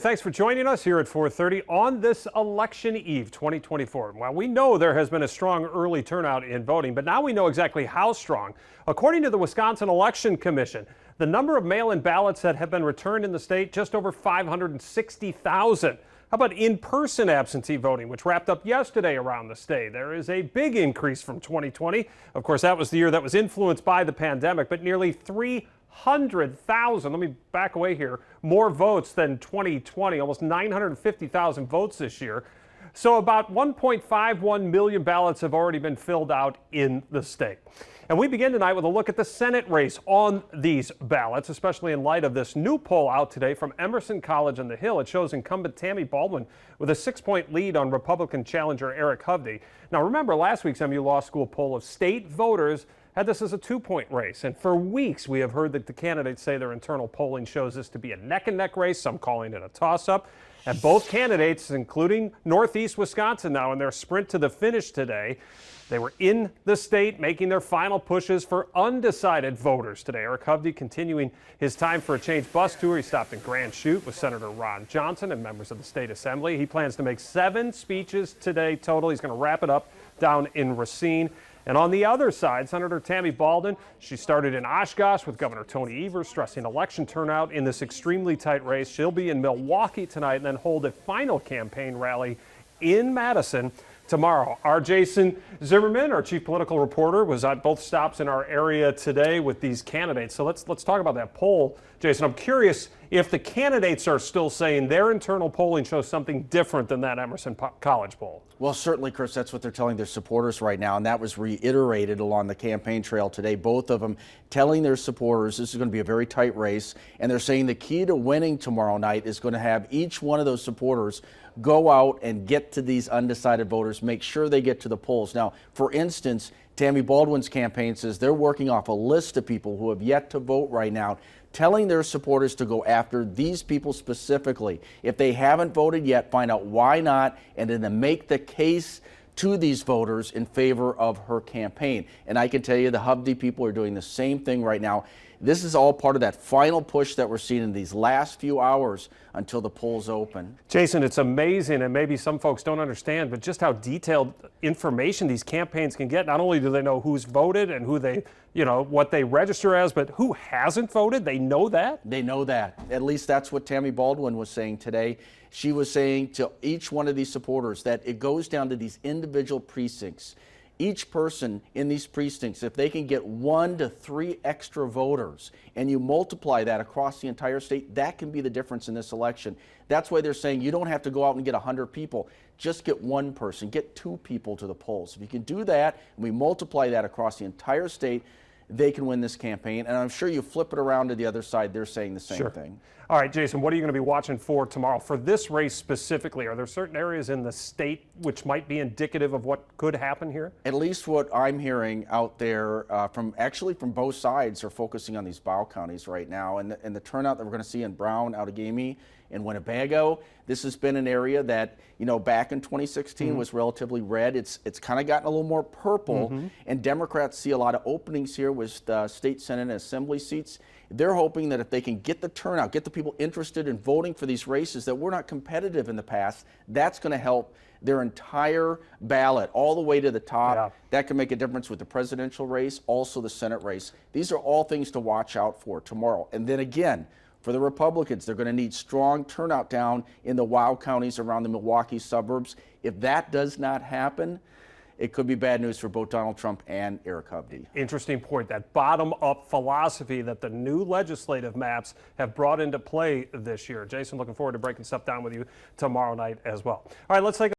Thanks for joining us here at 4:30 on this election eve 2024. Well, we know there has been a strong early turnout in voting, but now we know exactly how strong. According to the Wisconsin Election Commission, the number of mail-in ballots that have been returned in the state, just over 560,000. How about in-person absentee voting, which wrapped up yesterday around the state? There is a big increase from 2020. Of course, that was the year that was influenced by the pandemic, but nearly 300,000, let me back away here, more votes than 2020, almost 950,000 votes this year. So about 1.51 million ballots have already been filled out in the state. And we begin tonight with a look at the Senate race on these ballots, especially in light of this new poll out today from Emerson College on the Hill. It shows incumbent Tammy Baldwin with a 6-point lead on Republican challenger Eric Hovde. Now remember, last week's MU Law School poll of state voters had this as a 2-point race. And for weeks, we have heard that the candidates say their internal polling shows this to be a neck-and-neck race, some calling it a toss-up. And both candidates, including Northeast Wisconsin now in their sprint to the finish today, they were in the state making their final pushes for undecided voters today. Eric Hovde continuing his Time for a Change bus tour. He stopped in Grand Chute with Senator Ron Johnson and members of the state assembly. He plans to make 7 speeches today total. He's going to wrap it up down in Racine. And on the other side, Senator Tammy Baldwin, she started in Oshkosh with Governor Tony Evers, stressing election turnout in this extremely tight race. She'll be in Milwaukee tonight and then hold a final campaign rally in Madison tomorrow. Our Jason Zimmerman, our chief political reporter, was at both stops in our area today with these candidates. So let's talk about that poll. Jason, I'm curious if the candidates are still saying their internal polling shows something different than that Emerson College poll. Well, certainly, Chris, that's what they're telling their supporters right now, and that was reiterated along the campaign trail today. Both of them telling their supporters this is going to be a very tight race, and they're saying the key to winning tomorrow night is going to have each one of those supporters go out and get to these undecided voters, make sure they get to the polls. Now, for instance, Tammy Baldwin's campaign says they're working off a list of people who have yet to vote right now, telling their supporters to go after these people specifically. If they haven't voted yet, find out why not, and then make the case to these voters in favor of her campaign. And I can tell you the Hovde people are doing the same thing right now. This is all part of that final push that we're seeing in these last few hours until the polls open. Jason, it's amazing, and maybe some folks don't understand, but just how detailed information these campaigns can get. Not only do they know who's voted and who they, what they register as, but who hasn't voted. They know that. They know that. At least that's what Tammy Baldwin was saying today. She was saying to each one of these supporters that it goes down to these individual precincts. Each person in these precincts, if they can get 1 to 3 extra voters and you multiply that across the entire state, that can be the difference in this election. That's why they're saying you don't have to go out and get 100 people. Just get 1 person, get 2 people to the polls. If you can do that and we multiply that across the entire state, they can win this campaign. And I'm sure you flip it around to the other side, they're saying the same thing. All right, Jason, what are you going to be watching for tomorrow? For this race specifically, are there certain areas in the state which might be indicative of what could happen here? At least what I'm hearing out there from both sides are focusing on these bow counties right now. And the turnout that we're going to see in Brown, Outagamie, and Winnebago, this has been an area that, back in 2016 was relatively red. It's kind of gotten a little more purple, and Democrats see a lot of openings here with state Senate and Assembly seats. They're hoping that if they can get the turnout, get the people interested in voting for these races that were not competitive in the past, that's going to help their entire ballot all the way to the top. Yeah. That can make a difference with the presidential race, also the Senate race. These are all things to watch out for tomorrow. And then again, for the Republicans, they're going to need strong turnout down in the wild counties around the Milwaukee suburbs. If that does not happen, it could be bad news for both Donald Trump and Eric Hovde. Interesting point, that bottom-up philosophy that the new legislative maps have brought into play this year. Jason, looking forward to breaking stuff down with you tomorrow night as well. All right, let's take a